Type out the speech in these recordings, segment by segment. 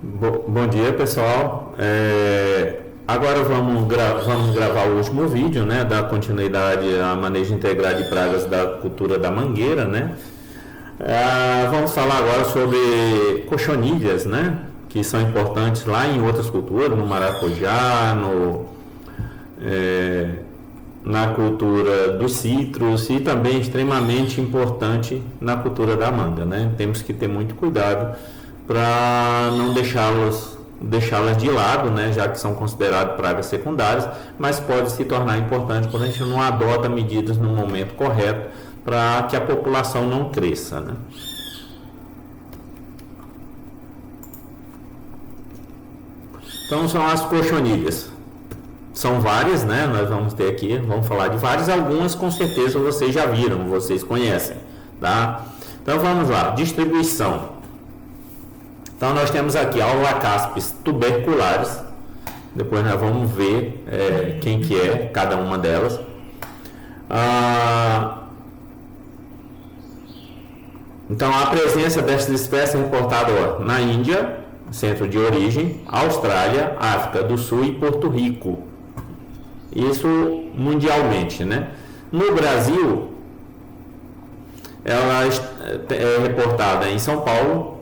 Bom dia, pessoal. Agora vamos gravar o último vídeo, né, da continuidade a manejo integrado de pragas da cultura da mangueira, né? Vamos falar agora sobre cochonilhas, né, que são importantes lá em outras culturas, no maracujá, na cultura dos citros e também extremamente importante na cultura da manga, né? Temos que ter muito cuidado para não deixá-las de lado, né, já que são consideradas pragas secundárias, mas pode se tornar importante quando a gente não adota medidas no momento correto para que a população não cresça, né? Então são as cochonilhas. São várias, né? Nós vamos ter aqui, vamos falar de várias, algumas com certeza vocês já viram, vocês conhecem, tá? Então vamos lá, distribuição. Então nós temos aqui Aulacaspis tuberculares, depois nós vamos ver quem que é cada uma delas. Então a presença dessas espécies é reportada na Índia, centro de origem, Austrália, África do Sul e Porto Rico. Isso mundialmente, né? No Brasil, ela é reportada em São Paulo,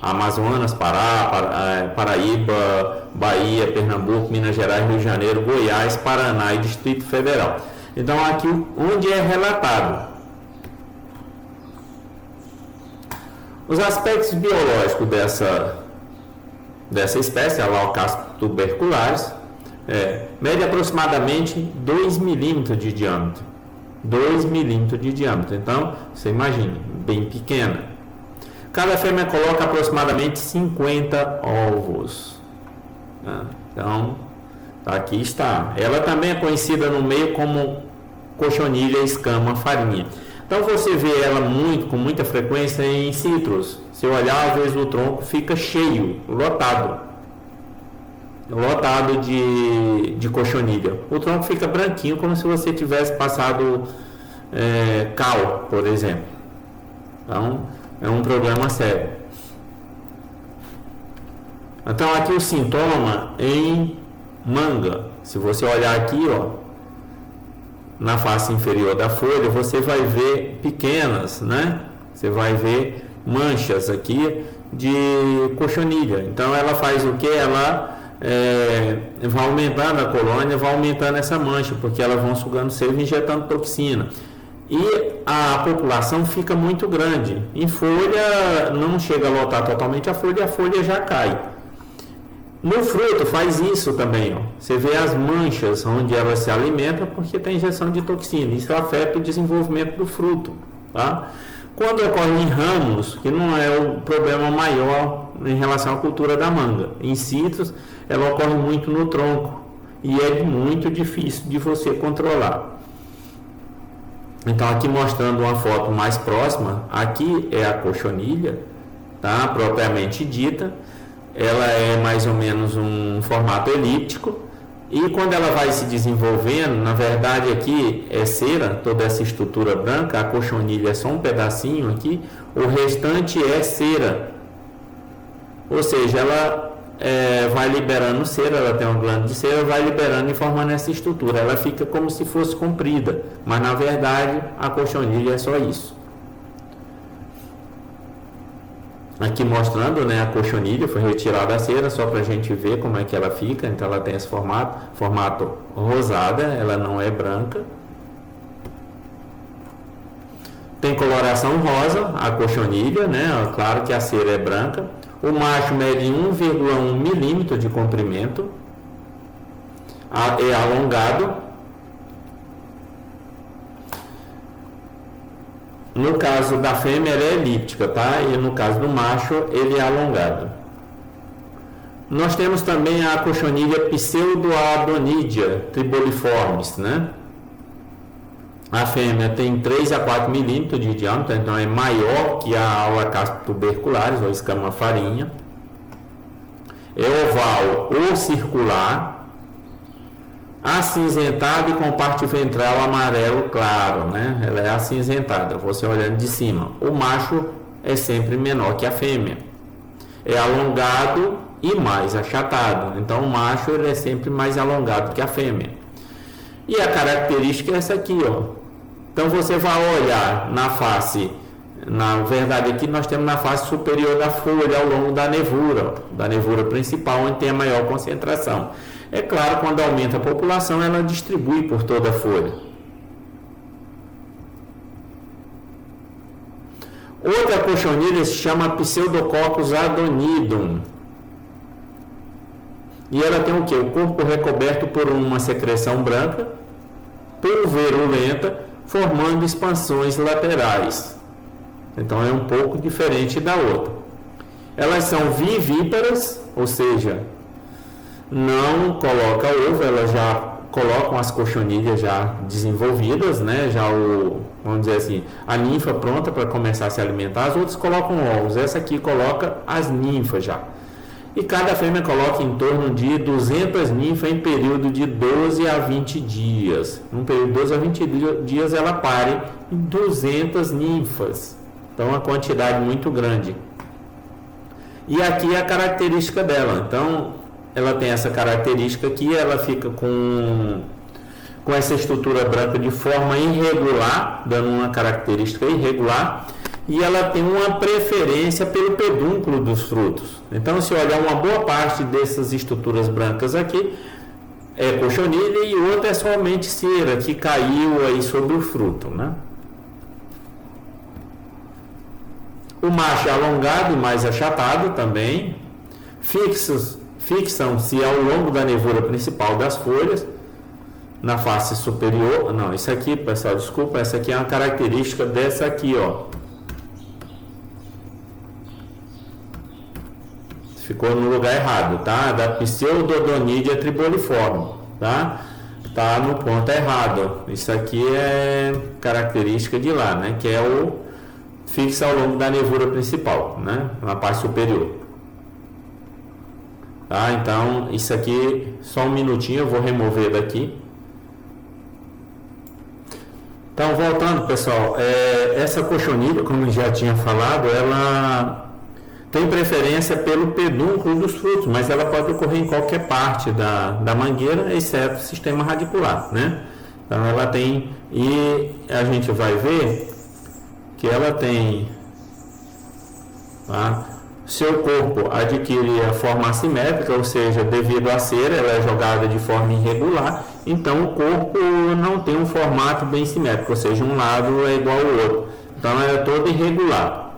Amazonas, Pará, Paraíba, Bahia, Pernambuco, Minas Gerais, Rio de Janeiro, Goiás, Paraná e Distrito Federal. Então aqui onde é relatado os aspectos biológicos dessa espécie, a Aulacaspis tuberculares, mede aproximadamente 2 milímetros de diâmetro. 2 milímetros de diâmetro. Então, você imagina, bem pequena. Cada fêmea coloca aproximadamente 50 ovos. Então, aqui está. Ela também é conhecida no meio como cochonilha escama farinha. Então, você vê ela com muita frequência em citros. Se olhar, às vezes o tronco fica cheio, lotado de cochonilha. O tronco fica branquinho, como se você tivesse passado cal, por exemplo. Então, é um problema sério. Então, aqui o sintoma em manga. Se você olhar aqui, na face inferior da folha, você vai ver pequenas, né? Você vai ver manchas aqui de cochonilha. Então, ela faz o que? Ela vai aumentando a colônia, vai aumentando essa mancha, porque elas vão sugando seiva e injetando toxina. E a população fica muito grande. Em folha, não chega a lotar totalmente a folha já cai. No fruto faz isso também. Você vê as manchas onde ela se alimenta, porque tem injeção de toxina. Isso afeta o desenvolvimento do fruto. Tá? Quando ocorre em ramos, que não é o problema maior em relação à cultura da manga. Em citros, ela ocorre muito no tronco. E é muito difícil de você controlar. Então, aqui mostrando uma foto mais próxima, aqui é a cochonilha, tá? Propriamente dita. Ela é mais ou menos um formato elíptico. E quando ela vai se desenvolvendo, na verdade aqui é cera, toda essa estrutura branca, a cochonilha é só um pedacinho aqui, o restante é cera. Ou seja, ela vai liberando cera, ela tem uma glândula de cera, vai liberando e formando essa estrutura. Ela fica como se fosse comprida, mas na verdade a cochonilha é só isso. Aqui mostrando, né, a cochonilha foi retirada a cera só para a gente ver como é que ela fica. Então ela tem esse formato rosada, ela não é branca. Tem coloração rosa, a cochonilha, né? Claro que a cera é branca. O macho mede 1,1 milímetro de comprimento, é alongado. No caso da fêmea, ela é elíptica, tá? E no caso do macho, ele é alongado. Nós temos também a cochonilha Pseudoadonidia triboliformis, né? A fêmea tem 3 a 4 milímetros de diâmetro, então é maior que a Aulacaspis tuberculares, ou escama farinha. É oval ou circular, acinzentada e com parte ventral amarelo claro, né? Ela é acinzentada, você olhando de cima. O macho é sempre menor que a fêmea. é alongado e mais achatado. Então o macho ele é sempre mais alongado que a fêmea. E a característica é essa aqui, ó. Então você vai olhar na face, na verdade aqui nós temos na face superior da folha ao longo da nevura principal, onde tem a maior concentração. É claro, quando aumenta a população, ela distribui por toda a folha. Outra cochonilha se chama Pseudococcus adonidum. E ela tem o quê? O corpo recoberto por uma secreção branca, pulverulenta, formando expansões laterais. Então é um pouco diferente da outra. Elas são vivíparas, ou seja, não coloca ovo, elas já colocam as cochonilhas já desenvolvidas, né? Já vamos dizer assim, a ninfa pronta para começar a se alimentar. As outras colocam ovos, essa aqui coloca as ninfas já. E cada fêmea coloca em torno de 200 ninfas em período de 12 a 20 dias. Num período de 12 a 20 dias ela pare em 200 ninfas. Então, uma quantidade muito grande. E aqui é a característica dela. Então, ela tem essa característica aqui, ela fica com essa estrutura branca de forma irregular, dando uma característica irregular. E ela tem uma preferência pelo pedúnculo dos frutos. Então, se olhar uma boa parte dessas estruturas brancas aqui, é cochonilha e outra é somente cera, que caiu aí sobre o fruto, né? O macho é alongado e mais achatado também. Fixam-se ao longo da nevura principal das folhas, na face superior. Não, isso aqui, pessoal, desculpa, essa aqui é uma característica dessa aqui, ó. Ficou no lugar errado, tá? Da Pseudodonidia triboliforme, tá? Tá no ponto errado. Isso aqui é característica de lá, né? Que é o fixa ao longo da nevura principal, né? Na parte superior. Tá? Então, isso aqui, só um minutinho, eu vou remover daqui. Então, voltando, pessoal, essa cochonilha, como eu já tinha falado, ela tem preferência pelo pedúnculo dos frutos, mas ela pode ocorrer em qualquer parte da mangueira, exceto o sistema radicular, né? Então ela tem, e a gente vai ver que ela tem, tá? Seu corpo adquire a forma assimétrica, ou seja, devido à cera, ela é jogada de forma irregular, então o corpo não tem um formato bem simétrico, ou seja, um lado é igual ao outro, então ela é toda irregular.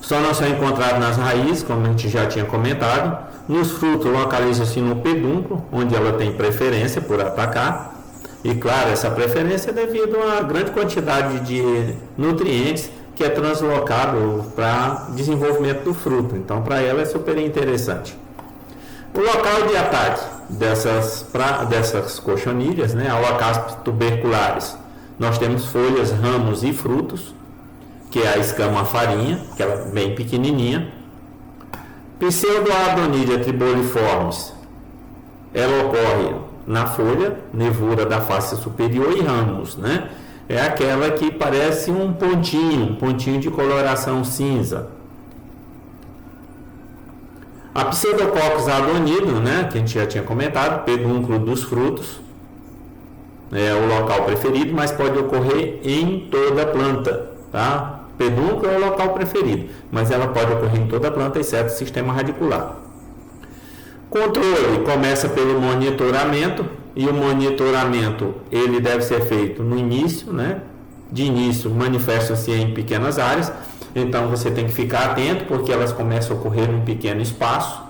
Só não são encontrados nas raízes, como a gente já tinha comentado. Nos frutos, localiza-se no pedúnculo, onde ela tem preferência por atacar. E, claro, essa preferência é devido à grande quantidade de nutrientes que é translocado para desenvolvimento do fruto. Então, para ela é super interessante. O local de ataque dessas cochonilhas, né, Aulocaspis tuberculares, nós temos folhas, ramos e frutos, que é a escama farinha, que ela é bem pequenininha. Pseudoadonidia triboliformes, ela ocorre na folha, nevura da face superior e ramos, né? É aquela que parece um pontinho de coloração cinza. A Pseudococcus adonidum, né, que a gente já tinha comentado, pedúnculo dos frutos, é o local preferido, mas pode ocorrer em toda a planta, tá? Pedúnculo é o local preferido, mas ela pode ocorrer em toda a planta, exceto o sistema radicular. Controle começa pelo monitoramento, e o monitoramento ele deve ser feito no início, né? De início manifestam-se em pequenas áreas, então você tem que ficar atento porque elas começam a ocorrer num pequeno espaço,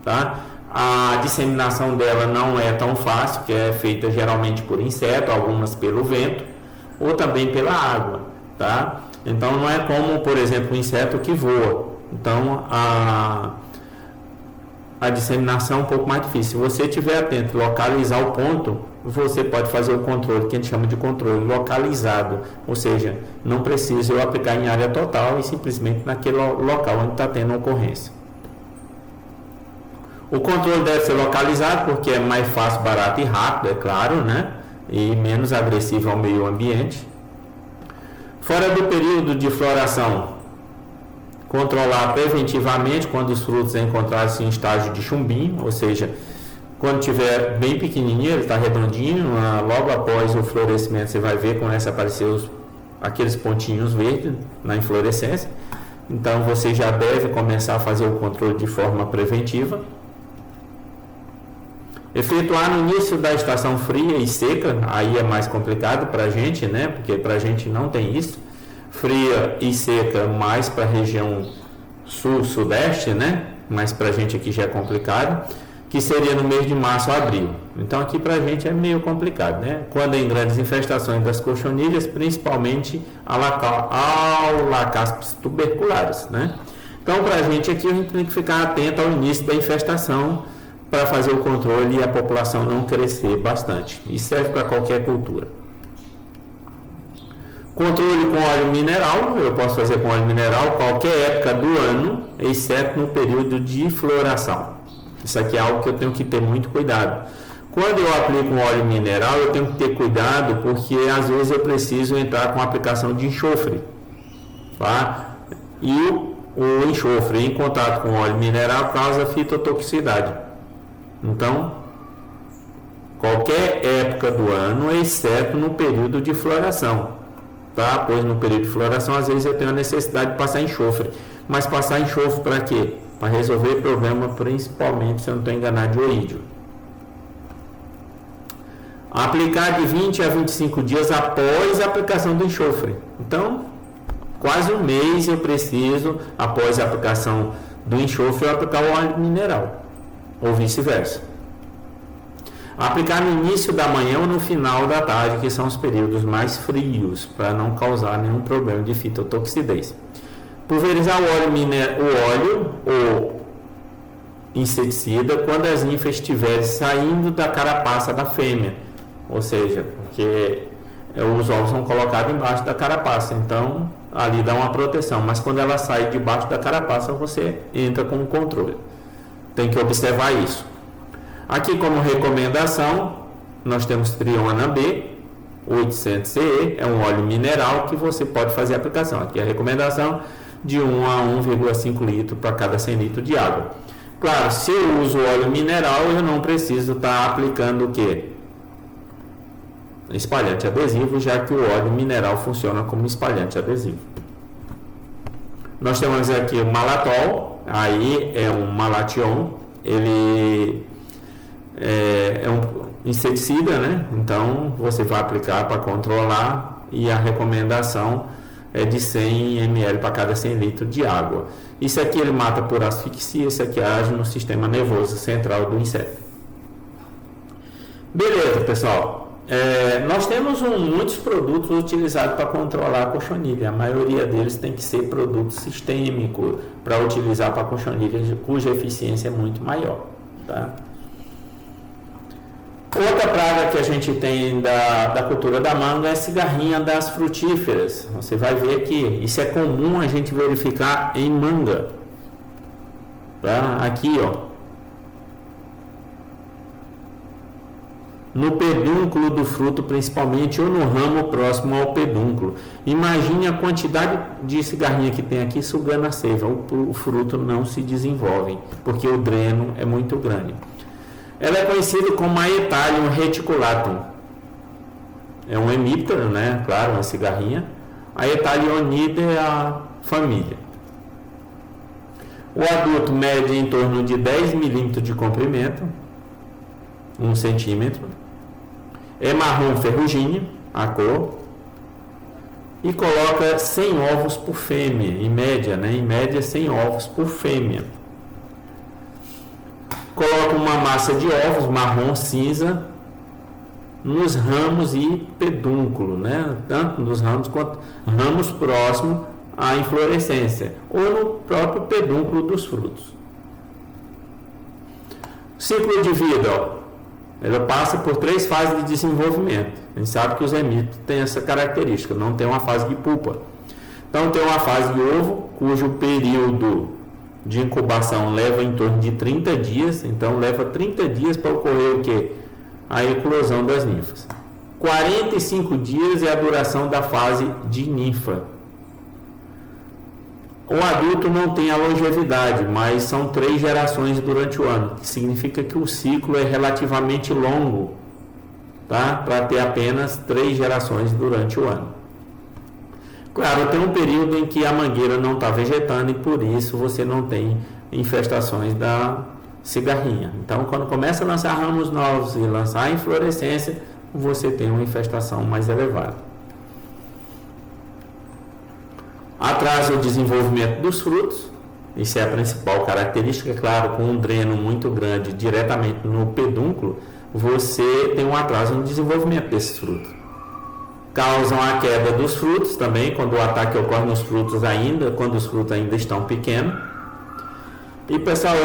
tá? A disseminação dela não é tão fácil, que é feita geralmente por inseto, algumas pelo vento ou também pela água, tá? Então não é como, por exemplo, o inseto que voa. Então a disseminação é um pouco mais difícil. Se você estiver atento, localizar o ponto, você pode fazer o controle, que a gente chama de controle localizado. Ou seja, não precisa eu aplicar em área total e simplesmente naquele local onde está tendo ocorrência. O controle deve ser localizado porque é mais fácil, barato e rápido, é claro, né? E menos agressivo ao meio ambiente. Fora do período de floração, controlar preventivamente quando os frutos encontrarem em estágio de chumbinho, ou seja, quando tiver bem pequenininho, ele está redondinho, logo após o florescimento você vai ver, começa a aparecer aqueles pontinhos verdes na inflorescência. Então você já deve começar a fazer o controle de forma preventiva. Efetuar no início da estação fria e seca, aí é mais complicado para a gente, né? Porque para a gente não tem isso. Fria e seca mais para a região sul-sudeste, né? Mas para a gente aqui já é complicado, que seria no mês de março a abril. Então aqui para a gente é meio complicado, né? Quando em grandes infestações das cochonilhas, principalmente Alacaspis tuberculares, né? Então para a gente aqui a gente tem que ficar atento ao início da infestação para fazer o controle e a população não crescer bastante. Isso serve para qualquer cultura. Controle com óleo mineral, eu posso fazer com óleo mineral qualquer época do ano, exceto no período de floração. Isso aqui é algo que eu tenho que ter muito cuidado. Quando eu aplico óleo mineral, eu tenho que ter cuidado porque às vezes eu preciso entrar com aplicação de enxofre. Tá? E o enxofre em contato com óleo mineral causa fitotoxicidade. Então, qualquer época do ano, exceto no período de floração. Tá? Pois no período de floração, às vezes eu tenho a necessidade de passar enxofre. Mas passar enxofre para quê? Para resolver problema, principalmente, se eu não estou enganado, de oídio. Aplicar de 20 a 25 dias após a aplicação do enxofre. Então, quase um mês eu preciso, após a aplicação do enxofre, eu aplicar o óleo mineral. Ou vice-versa. Aplicar no início da manhã ou no final da tarde, que são os períodos mais frios, para não causar nenhum problema de fitotoxidez. Pulverizar o óleo ou inseticida quando as ninfas estiverem saindo da carapaça da fêmea, ou seja, porque os ovos são colocados embaixo da carapaça, então ali dá uma proteção, mas quando ela sai debaixo da carapaça você entra com o controle. Tem que observar isso. Aqui como recomendação, nós temos Triona B, 800 CE, é um óleo mineral que você pode fazer a aplicação. Aqui a recomendação de 1 a 1,5 litro para cada 100 litros de água. Claro, se eu uso óleo mineral, eu não preciso estar aplicando o quê? Espalhante adesivo, já que o óleo mineral funciona como espalhante adesivo. Nós temos aqui o malatol, aí é um malation, ele é um inseticida, né? Então você vai aplicar para controlar e a recomendação é de 100 ml para cada 100 litros de água. Isso aqui ele mata por asfixia, isso aqui age no sistema nervoso central do inseto. Beleza, pessoal. Nós temos muitos produtos utilizados para controlar a cochonilha. A maioria deles tem que ser produto sistêmico para utilizar para a cochonilha, cuja eficiência é muito maior. Tá? Outra praga que a gente tem da cultura da manga é a cigarrinha das frutíferas. Você vai ver que isso é comum a gente verificar em manga. Tá? Aqui, ó. No pedúnculo do fruto, principalmente, ou no ramo próximo ao pedúnculo. Imagine a quantidade de cigarrinha que tem aqui sugando a seiva. O fruto não se desenvolve, porque o dreno é muito grande. Ela é conhecida como Aetalium reticulatum. É um hemíptero, né? Claro, uma cigarrinha. Aetalionidae é a família. O adulto mede em torno de 10 milímetros de comprimento, 1 centímetro. É marrom ferrugíneo, a cor. E coloca 100 ovos por fêmea, em média, né? Em média 100 ovos por fêmea. Coloca uma massa de ovos marrom cinza nos ramos e pedúnculo, né? Tanto nos ramos quanto ramos próximos à inflorescência, ou no próprio pedúnculo dos frutos. Ciclo de vida, ó. Ela passa por 3 fases de desenvolvimento. A gente sabe que os hemípteros têm essa característica, não tem uma fase de pupa. Então tem uma fase de ovo, cujo período de incubação leva em torno de 30 dias, então leva 30 dias para ocorrer o quê? A eclosão das ninfas. 45 dias é a duração da fase de ninfa. O adulto não tem a longevidade, mas são 3 gerações durante o ano, que significa que o ciclo é relativamente longo, tá? Para ter apenas 3 gerações durante o ano. Claro, tem um período em que a mangueira não está vegetando e por isso você não tem infestações da cigarrinha. Então, quando começa a lançar ramos novos e lançar a inflorescência, você tem uma infestação mais elevada. Atrasa o desenvolvimento dos frutos, isso é a principal característica. Claro, com um dreno muito grande diretamente no pedúnculo, você tem um atraso no desenvolvimento desses frutos. Causam a queda dos frutos também, quando o ataque ocorre nos frutos ainda, quando os frutos ainda estão pequenos. E pessoal,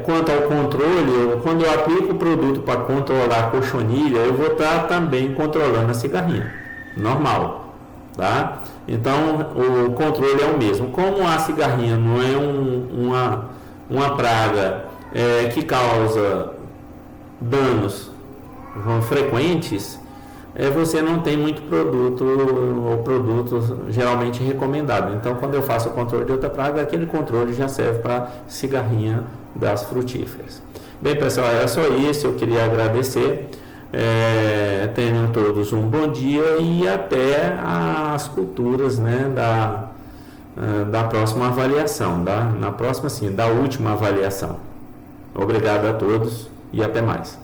quanto ao controle, quando eu aplico o produto para controlar a cochonilha, eu vou estar também controlando a cigarrinha, normal, tá? Então o controle é o mesmo. Como a cigarrinha não é uma praga que causa danos frequentes, você não tem muito produto ou produtos geralmente recomendados. Então, quando eu faço o controle de outra praga, aquele controle já serve para cigarrinha das frutíferas. Bem, pessoal, era só isso. Eu queria agradecer. Tenham todos um bom dia e até as culturas, né, da próxima avaliação, na próxima sim, da última avaliação. Obrigado a todos e até mais.